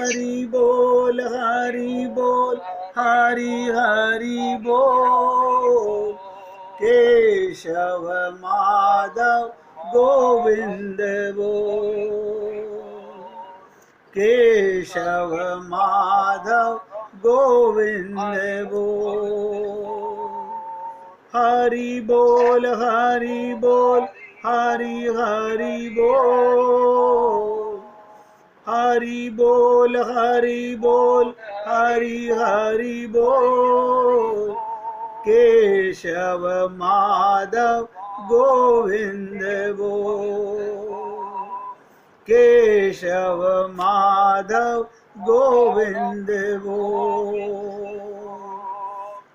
हरि बोल, हरि बोल, हरि हरि बोल। केशव माधव गोविंद बोल, केशव माधव गोविंद बोल। हरि बोल, हरि बोल, हरि हरि बोल। हरि बोल, हरि बोल, हरि हरि बोल। केशव माधव गोविंद बोल, केशव माधव गोविंद बोल।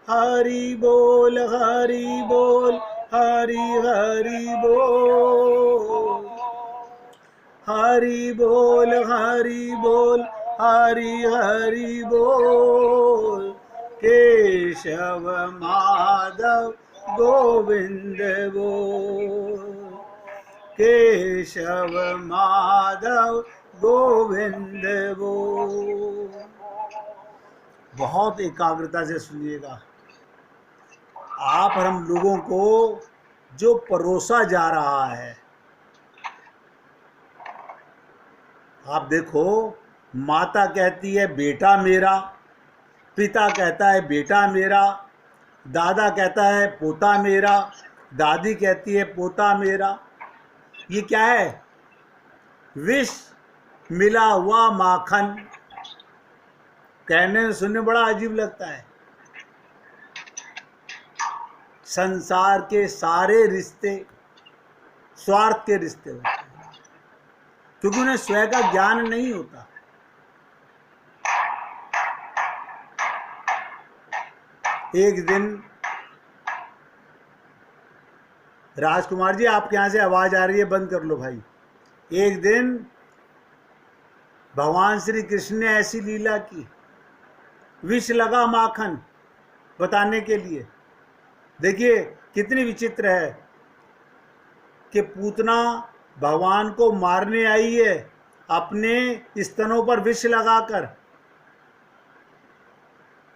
हरि बोल, हरि बोल, हरि हरि बोल। हरि बोल, हरि बोल, हरि हरि बोल। केशव माधव गोविंद बोल, केशव माधव गोविंद बोल। बहुत एकाग्रता से सुनिएगा। आप और हम लोगों को जो परोसा जा रहा है, आप देखो, माता कहती है बेटा मेरा, पिता कहता है बेटा मेरा, दादा कहता है पोता मेरा, दादी कहती है पोता मेरा। ये क्या है? विष मिला हुआ माखन। कहने सुनने बड़ा अजीब लगता है। संसार के सारे रिश्ते स्वार्थ के रिश्ते होते हैं, क्योंकि उन्हें स्वयं का ज्ञान नहीं होता। एक दिन, राजकुमार जी आपके यहाँ से आवाज आ रही है, बंद कर लो भाई। एक दिन भगवान श्री कृष्ण ने ऐसी लीला की, विष लगा माखन बताने के लिए। देखिए कितनी विचित्र है कि पूतना भगवान को मारने आई है, अपने स्तनों पर विष लगाकर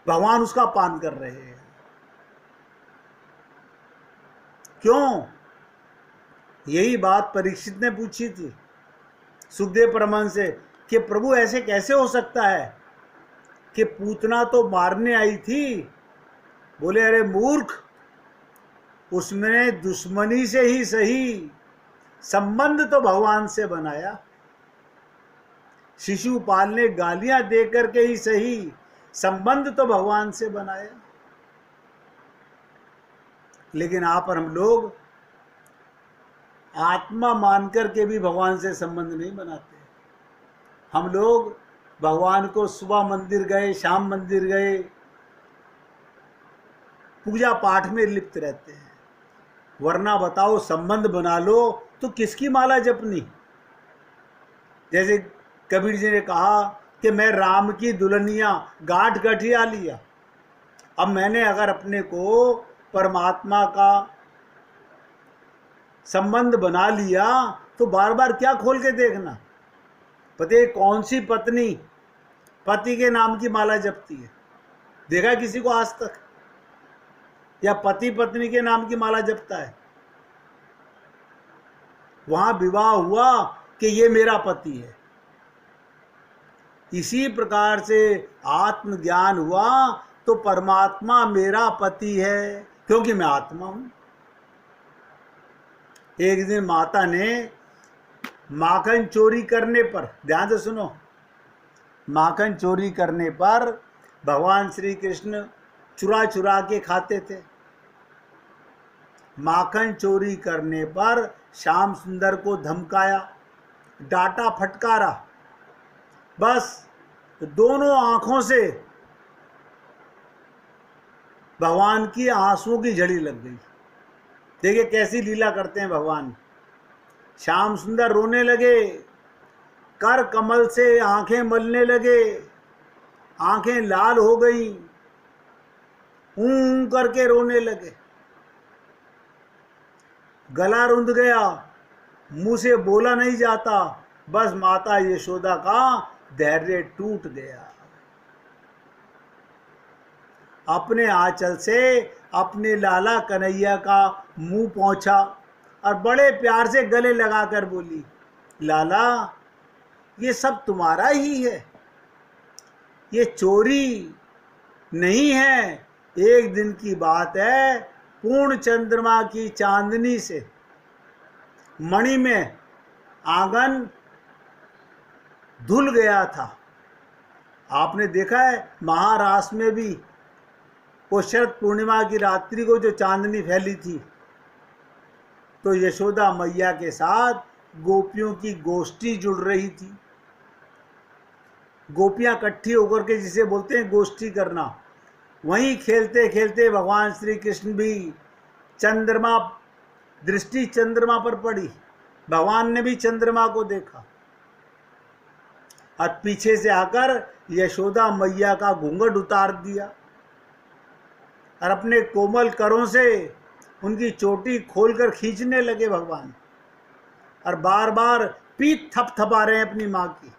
भगवान उसका पान कर रहे हैं। क्यों? यही बात परीक्षित ने पूछी थी सुखदेव परमहंस से कि प्रभु ऐसे कैसे हो सकता है कि पूतना तो मारने आई थी। बोले अरे मूर्ख, उसने दुश्मनी से ही सही संबंध तो भगवान से बनाया। शिशुपाल ने गालियां दे करके ही सही संबंध तो भगवान से बनाया। लेकिन आप और हम लोग आत्मा मान करके भी भगवान से संबंध नहीं बनाते। हम लोग भगवान को सुबह मंदिर गए, शाम मंदिर गए, पूजा पाठ में लिप्त रहते हैं। वरना बताओ, संबंध बना लो तो किसकी माला जपनी? जैसे कबीर जी ने कहा कि मैं राम की दुल्हनिया गांठ गठिया लिया। अब मैंने अगर अपने को परमात्मा का संबंध बना लिया तो बार बार क्या खोल के देखना? पता है कौन सी पत्नी पति के नाम की माला जपती है? देखा किसी को आज तक? या पति पत्नी के नाम की माला जपता है? वहां विवाह हुआ कि ये मेरा पति है। इसी प्रकार से आत्मज्ञान हुआ तो परमात्मा मेरा पति है, क्योंकि मैं आत्मा हूं। एक दिन माता ने माखन चोरी करने पर, ध्यान से सुनो, माखन चोरी करने पर भगवान श्री कृष्ण चुरा चुरा के खाते थे। माखन चोरी करने पर श्याम सुंदर को धमकाया, डांटा, फटकारा। बस दोनों आंखों से भगवान की आंसुओं की झड़ी लग गई। देखिए कैसी लीला करते हैं भगवान। श्याम सुंदर रोने लगे, कर कमल से आंखें मलने लगे, आंखें लाल हो गई, ऊं करके रोने लगे, गला रुंध गया, मुंह से बोला नहीं जाता। बस माता यशोदा का धैर्य टूट गया। अपने आंचल से अपने लाला कन्हैया का मुंह पोंछा और बड़े प्यार से गले लगाकर बोली, लाला ये सब तुम्हारा ही है, ये चोरी नहीं है। एक दिन की बात है, पूर्ण चंद्रमा की चांदनी से मणि में आंगन धुल गया था। आपने देखा है महाराष्ट्र में भी वो शरद पूर्णिमा की रात्रि को जो चांदनी फैली थी, तो यशोदा मैया के साथ गोपियों की गोष्ठी जुड़ रही थी। गोपियां इकट्ठी होकर के जिसे बोलते हैं गोष्ठी करना, वहीं खेलते खेलते भगवान श्री कृष्ण भी चंद्रमा, दृष्टि चंद्रमा पर पड़ी, भगवान ने भी चंद्रमा को देखा और पीछे से आकर यशोदा मैया का घूंघट उतार दिया और अपने कोमल करों से उनकी चोटी खोलकर खींचने लगे भगवान, और बार बार पीठ थपथपा रहे हैं अपनी माँ की।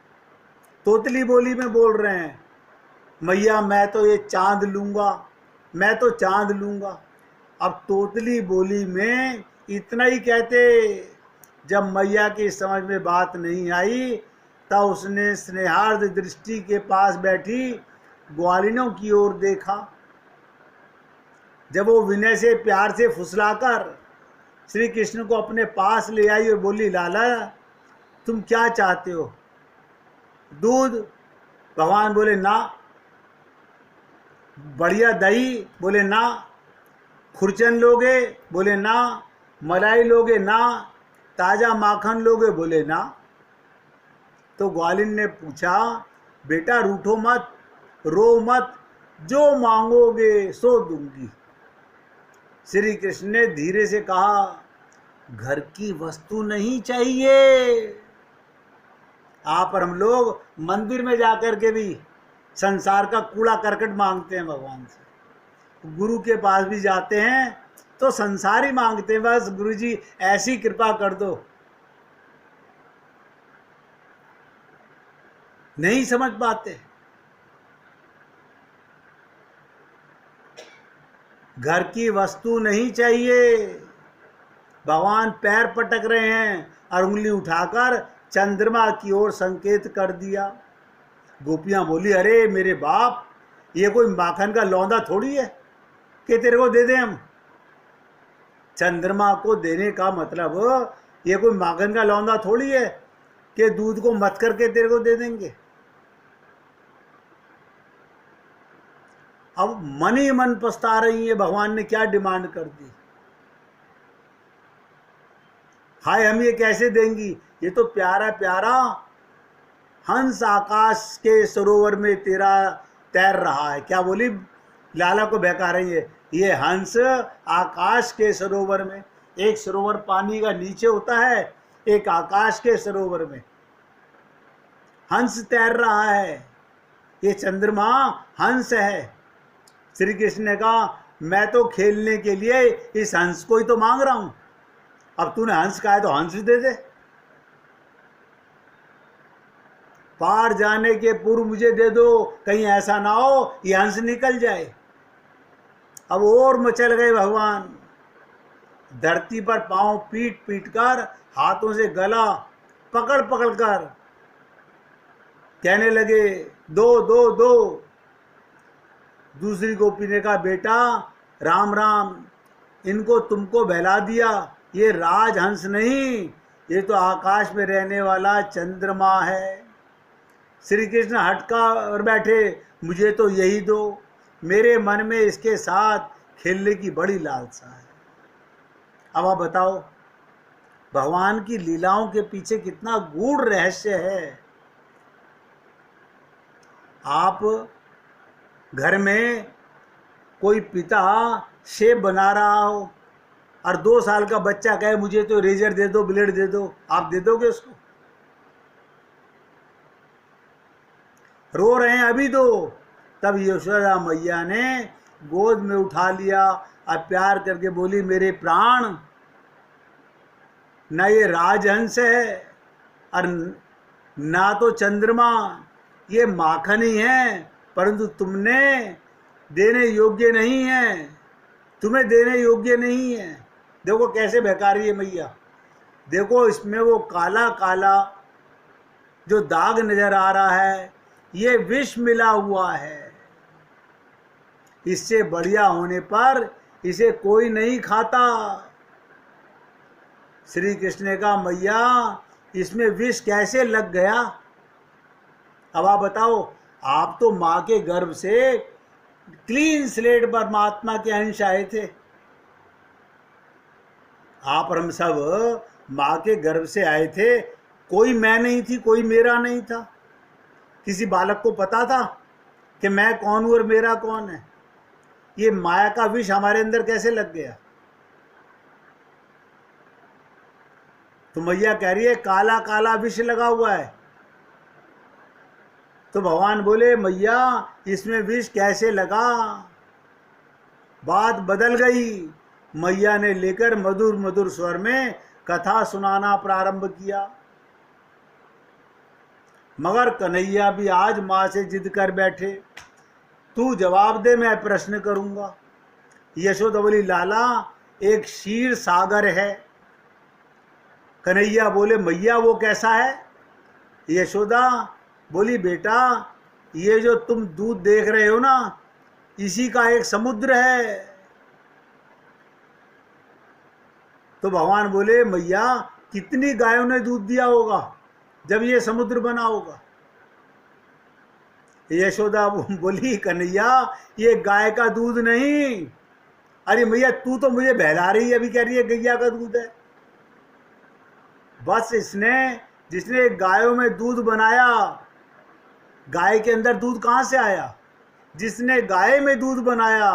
तोतली बोली में बोल रहे हैं, मैया मैं तो ये चांद लूँगा, मैं तो चांद लूँगा। अब तोतली बोली में इतना ही कहते, जब मैया की समझ में बात नहीं आई तब उसने स्नेहार्द दृष्टि के पास बैठी ग्वालिनों की ओर देखा। जब वो विनय से प्यार से फुसलाकर श्री कृष्ण को अपने पास ले आई और बोली, लाला तुम क्या चाहते हो, दूध? भगवान बोले ना। बढ़िया दही? बोले ना। खुरचन लोगे? बोले ना। मलाई लोगे? ना। ताज़ा माखन लोगे? बोले ना। तो ग्वालिन ने पूछा, बेटा रूठो मत, रो मत, जो मांगोगे सो दूंगी। श्री कृष्ण ने धीरे से कहा, घर की वस्तु नहीं चाहिए। आप और हम लोग मंदिर में जाकर के भी संसार का कूड़ा करकट मांगते हैं भगवान से। गुरु के पास भी जाते हैं तो संसार ही मांगते हैं, बस गुरु जी ऐसी कृपा कर दो। नहीं समझ पाते। घर की वस्तु नहीं चाहिए। भगवान पैर पटक रहे हैं और उंगली उठाकर चंद्रमा की ओर संकेत कर दिया। गोपियां बोली, अरे मेरे बाप, ये कोई माखन का लौंदा थोड़ी है कि तेरे को दे दें हम। चंद्रमा को देने का मतलब ये कोई माखन का लौंदा थोड़ी है कि दूध को मत करके तेरे को दे देंगे। अब मन ही मन पछता रही है, भगवान ने क्या डिमांड कर दी। हाय हम ये कैसे देंगी, ये तो प्यारा प्यारा हंस आकाश के सरोवर में तेरा तैर रहा है। क्या बोली, लाला को बहका रही है, ये हंस आकाश के सरोवर में। एक सरोवर पानी का नीचे होता है, एक आकाश के सरोवर में हंस तैर रहा है। ये चंद्रमा हंस है। श्री कृष्ण ने कहा, मैं तो खेलने के लिए इस हंस को ही तो मांग रहा हूं। अब तूने हंस कहा है तो हंस दे दे। पार जाने के पूर्व मुझे दे दो, कहीं ऐसा ना हो ये हंस निकल जाए। अब और मचल गए भगवान। धरती पर पांव पीट पीट कर, हाथों से गला पकड़ पकड़ कर कहने लगे, दो दो दो। दूसरी गोपी ने कहा, बेटा राम राम, इनको तुमको बहला दिया, ये राजहंस नहीं, ये तो आकाश में रहने वाला चंद्रमा है। श्री कृष्ण हटका और बैठे, मुझे तो यही दो, मेरे मन में इसके साथ खेलने की बड़ी लालसा है। अब आप बताओ, भगवान की लीलाओं के पीछे कितना गूढ़ रहस्य है। आप घर में कोई पिता शेफ बना रहा हो और 2 साल का बच्चा कहे मुझे तो रेजर दे दो, ब्लेड दे दो, आप दे दोगे उसको? रो रहे हैं अभी दो। तब यशोदा मैया ने गोद में उठा लिया और प्यार करके बोली, मेरे प्राण, न ये राजहंस है और ना तो चंद्रमा, ये माखन ही है, परंतु तुमने देने योग्य नहीं है, तुम्हें देने योग्य नहीं है। देखो कैसे बहका रही है मैया। देखो इसमें वो काला काला जो दाग नजर आ रहा है, ये विष मिला हुआ है। इससे बढ़िया होने पर इसे कोई नहीं खाता। श्री कृष्ण ने कहा मैया इसमें विष कैसे लग गया? अब आप बताओ, आप तो माँ के गर्भ से क्लीन स्लेट परमात्मा के अंश आए थे। आप और हम सब माँ के गर्भ से आए थे। कोई मैं नहीं थी, कोई मेरा नहीं था। किसी बालक को पता था कि मैं कौन हूं और मेरा कौन है? ये माया का विष हमारे अंदर कैसे लग गया? तो मैया कह रही है काला काला विष लगा हुआ है। तो भगवान बोले मैया इसमें विष कैसे लगा? बात बदल गई। मैया ने लेकर मधुर मधुर स्वर में कथा सुनाना प्रारंभ किया। मगर कन्हैया भी आज माँ से जिद कर बैठे, तू जवाब दे, मैं प्रश्न करूंगा। यशोदा बोली लाला एक क्षीर सागर है। कन्हैया बोले मैया वो कैसा है? यशोदा बोली बेटा ये जो तुम दूध देख रहे हो ना, इसी का एक समुद्र है। तो भगवान बोले मैया कितनी गायों ने दूध दिया होगा जब ये समुद्र बना होगा? यशोदा बोली कन्हैया ये गाय का दूध नहीं। अरे मैया तू तो मुझे बहला रही है, अभी कह रही है गैया का दूध है। बस जिसने गायों में दूध बनाया, गाय के अंदर दूध कहाँ से आया? जिसने गाय में दूध बनाया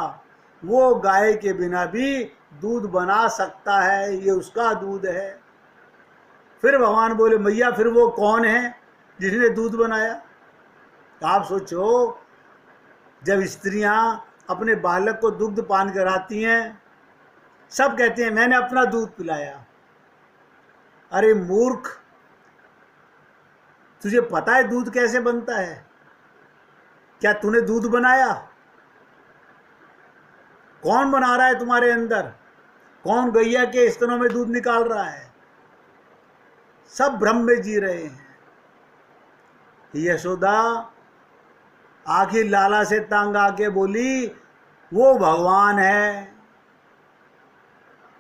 वो गाय के बिना भी दूध बना सकता है, ये उसका दूध है। फिर भगवान बोले मैया फिर वो कौन है जिसने दूध बनाया? आप सोचो, जब स्त्रियां अपने बालक को दुग्ध पान कराती हैं, सब कहते हैं मैंने अपना दूध पिलाया। अरे मूर्ख, तुझे पता है दूध कैसे बनता है? क्या तूने दूध बनाया? कौन बना रहा है तुम्हारे अंदर? कौन गैया के स्तनों में दूध निकाल रहा है? सब भ्रम में जी रहे हैं। यशोदा आखिर लाला से तंग आके बोली वो भगवान है,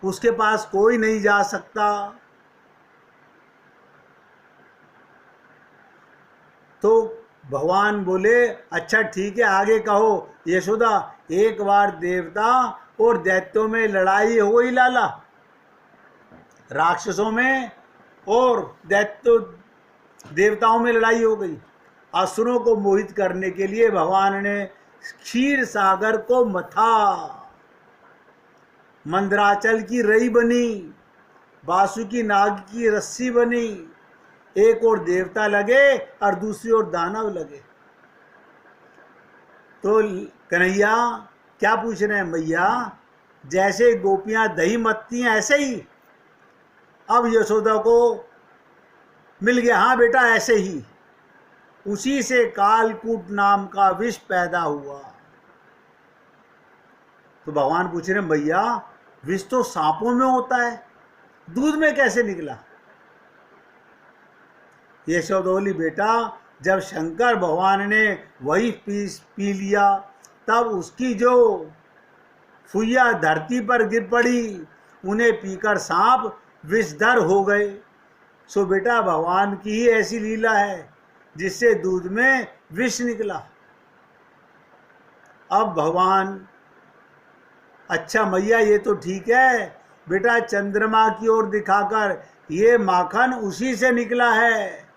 उसके पास कोई नहीं जा सकता। तो भगवान बोले अच्छा ठीक है आगे कहो। यशोदा एक बार देवता और दैत्यों में लड़ाई हो गई लाला, राक्षसों में और दैत्यों देवताओं में लड़ाई हो गई। असुरों को मोहित करने के लिए भगवान ने क्षीर सागर को मथा। मंदराचल की रई बनी, बासुकी नाग की रस्सी बनी। एक और देवता लगे और दूसरी ओर दानव लगे। तो कन्हैया क्या पूछ रहे हैं मैया? जैसे गोपियां दही मथती हैं ऐसे ही अब यशोदा को मिल गया। हाँ बेटा ऐसे ही, उसी से कालकूट नाम का विष पैदा हुआ। तो भगवान पूछ रहे भैया विष तो सांपों में होता है, दूध में कैसे निकला? यशोदा बोली बेटा जब शंकर भगवान ने वही पी लिया तब उसकी जो फुइया धरती पर गिर पड़ी, उन्हें पीकर सांप विषधर हो गए। सो बेटा भगवान की ही ऐसी लीला है जिससे दूध में विष निकला। अब भगवान अच्छा मैया ये तो ठीक है बेटा, चंद्रमा की ओर दिखाकर ये माखन उसी से निकला है,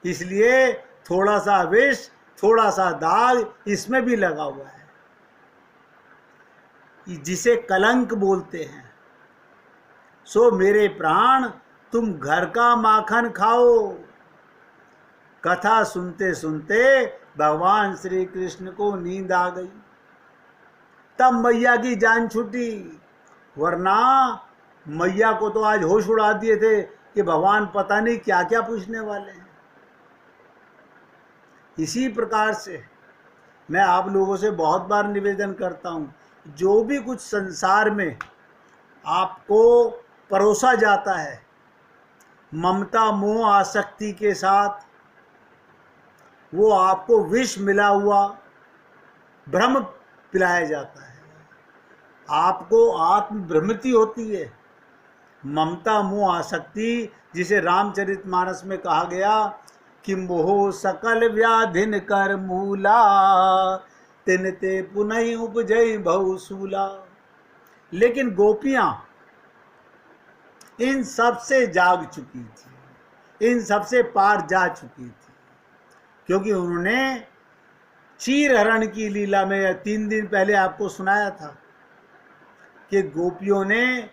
इसलिए थोड़ा सा विष थोड़ा सा दाग इसमें भी लगा हुआ है, जिसे कलंक बोलते हैं। सो मेरे प्राण तुम घर का माखन खाओ। कथा सुनते सुनते भगवान श्री कृष्ण को नींद आ गई। तब मैया की जान छूटी, वरना मैया को तो आज होश उड़ा दिए थे कि भगवान पता नहीं क्या क्या पूछने वाले हैं। इसी प्रकार से मैं आप लोगों से बहुत बार निवेदन करता हूँ, जो भी कुछ संसार में आपको परोसा जाता है ममता मोह आसक्ति के साथ, वो आपको विष मिला हुआ भ्रम पिलाया जाता है, आपको आत्मभ्रमिति होती है। ममता मोह आसक्ति, जिसे रामचरितमानस में कहा गया कि मोह सकल व्याधिन कर मूला, तिन ते पुनः उपजय बहुसूला। लेकिन गोपियां इन सब से जाग चुकी थी, इन सब से पार जा चुकी थी, क्योंकि उन्होंने चीरहरण की लीला में 3 दिन पहले आपको सुनाया था कि गोपियों ने,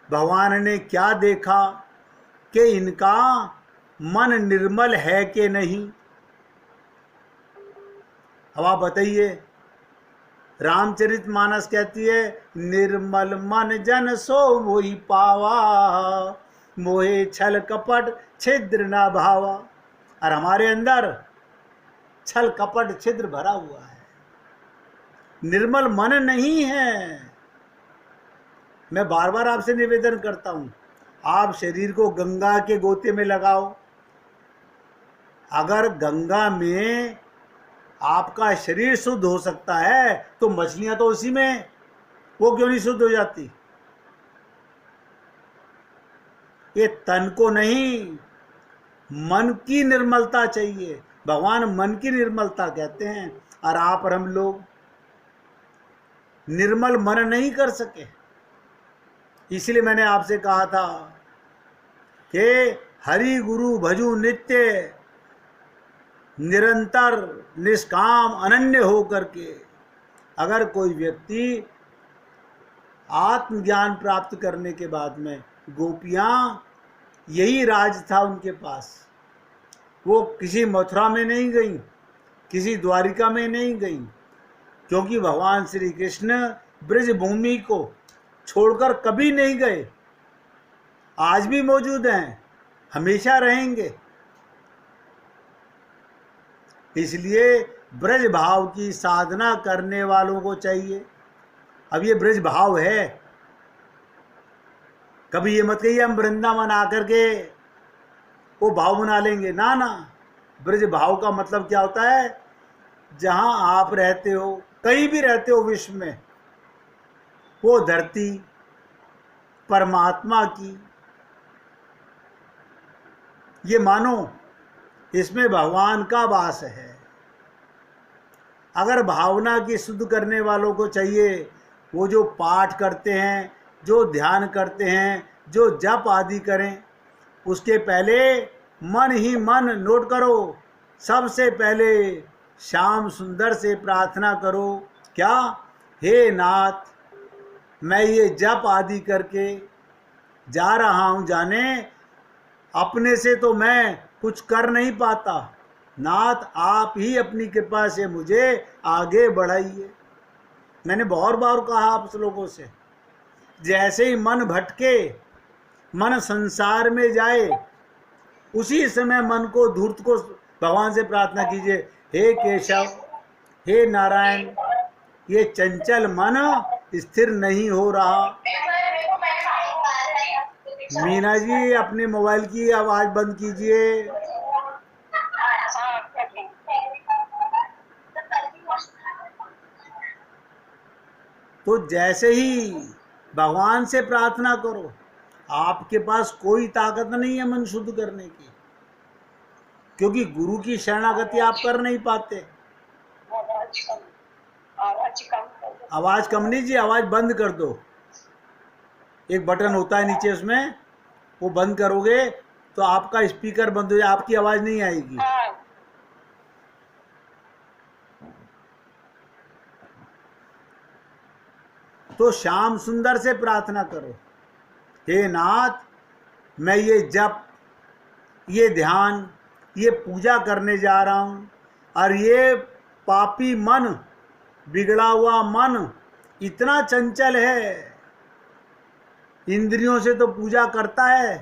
भगवान ने क्या देखा कि इनका मन निर्मल है कि नहीं। अब आप बताइए, रामचरितमानस कहती है निर्मल मन जन सो मोहि पावा, मोहे छल कपट छिद्र ना भावा। और हमारे अंदर छल कपट छिद्र भरा हुआ है, निर्मल मन नहीं है। मैं बार बार आपसे निवेदन करता हूं, आप शरीर को गंगा के गोते में लगाओ। अगर गंगा में आपका शरीर शुद्ध हो सकता है तो मछलियां तो उसी में, वो क्यों नहीं शुद्ध हो जाती? ये तन को नहीं, मन की निर्मलता चाहिए। भगवान मन की निर्मलता कहते हैं, और आप और हम लोग निर्मल मन नहीं कर सके। इसलिए मैंने आपसे कहा था कि हरि गुरु भजू नित्य, निरंतर निष्काम अनन्य हो करके। अगर कोई व्यक्ति आत्मज्ञान प्राप्त करने के बाद में, गोपियां यही राज था उनके पास, वो किसी मथुरा में नहीं गई, किसी द्वारिका में नहीं गई, क्योंकि भगवान श्री कृष्ण ब्रज भूमि को छोड़कर कभी नहीं गए। आज भी मौजूद हैं, हमेशा रहेंगे। इसलिए ब्रज भाव की साधना करने वालों को चाहिए। अब ये ब्रज भाव है, कभी ये मत कहिए हम वृंदावन आकर के वो भाव बना लेंगे, ना ना। ब्रज भाव का मतलब क्या होता है? जहां आप रहते हो, कहीं भी रहते हो विश्व में, वो धरती परमात्मा की, ये मानो इसमें भगवान का वास है। अगर भावना की शुद्ध करने वालों को चाहिए, वो जो पाठ करते हैं, जो ध्यान करते हैं, जो जप आदि करें, उसके पहले मन ही मन नोट करो, सबसे पहले श्याम सुंदर से प्रार्थना करो। क्या? हे नाथ, मैं ये जप आदि करके जा रहा हूँ जाने, अपने से तो मैं कुछ कर नहीं पाता, नाथ आप ही अपनी कृपा से मुझे आगे बढ़ाइए। मैंने बहुत बार कहा आप लोगों से, जैसे ही मन भटके, मन संसार में जाए, उसी समय मन को धूर्त को भगवान से प्रार्थना कीजिए, हे केशव, हे नारायण, ये चंचल मन स्थिर नहीं हो रहा। मीना जी, अपने मोबाइल की आवाज बंद कीजिए। तो जैसे ही भगवान से प्रार्थना करो, आपके पास कोई ताकत नहीं है मन शुद्ध करने की, क्योंकि गुरु की शरणागति आप कर नहीं पाते। आवाज कम नहीं जी, आवाज बंद कर दो। एक बटन होता है नीचे, उसमें वो बंद करोगे तो आपका स्पीकर बंद हो जाए, आपकी आवाज नहीं आएगी। तो श्याम सुंदर से प्रार्थना करो, हे नाथ, मैं ये जप, ये ध्यान, ये पूजा करने जा रहा हूँ, और ये पापी मन, बिगड़ा हुआ मन इतना चंचल है, इंद्रियों से तो पूजा करता है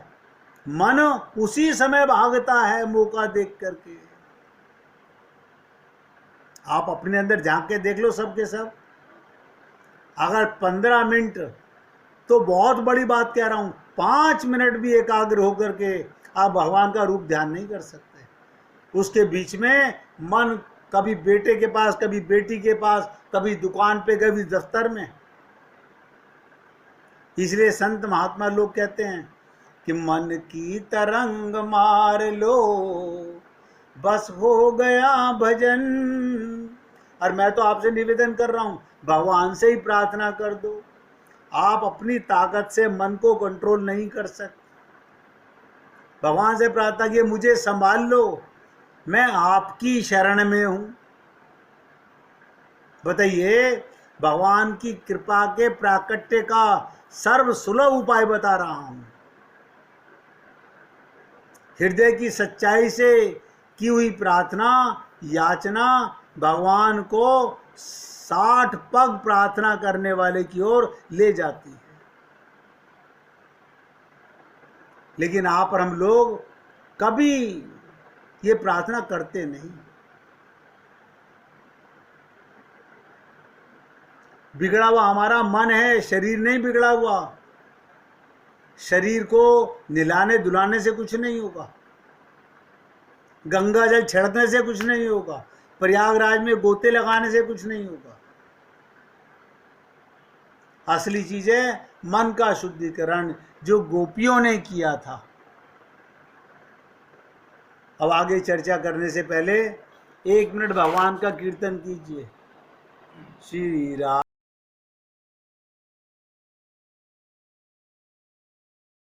मन उसी समय भागता है मौका देख करके। आप अपने अंदर झांक के देख लो सब के सब। अगर 15 मिनट, तो बहुत बड़ी बात कह रहा हूं, 5 मिनट भी एकाग्र होकर के आप भगवान का रूप ध्यान नहीं कर सकते। उसके बीच में मन कभी बेटे के पास, कभी बेटी के पास, कभी दुकान पे, कभी दफ्तर में। इसलिए संत महात्मा लोग कहते हैं कि मन की तरंग मार लो, बस हो गया भजन। और मैं तो आपसे निवेदन कर रहा हूं, भगवान से ही प्रार्थना कर दो। आप अपनी ताकत से मन को कंट्रोल नहीं कर सकते। भगवान से प्रार्थना किए, मुझे संभाल लो, मैं आपकी शरण में हूं। बताइए, भगवान की कृपा के प्राकट्य का सर्व सुलभ उपाय बता रहा हूं। हृदय की सच्चाई से की हुई प्रार्थना, याचना भगवान को 60 पग प्रार्थना करने वाले की ओर ले जाती है। लेकिन आप और हम लोग कभी ये प्रार्थना करते नहीं। बिगड़ा हुआ हमारा मन है, शरीर नहीं बिगड़ा हुआ। शरीर को नहलाने धुलाने से कुछ नहीं होगा, गंगा जल छिड़कने से कुछ नहीं होगा, प्रयागराज में गोते लगाने से कुछ नहीं होगा। असली चीज है मन का शुद्धिकरण, जो गोपियों ने किया था। अब आगे चर्चा करने से पहले 1 मिनट भगवान का कीर्तन कीजिए। श्री राम।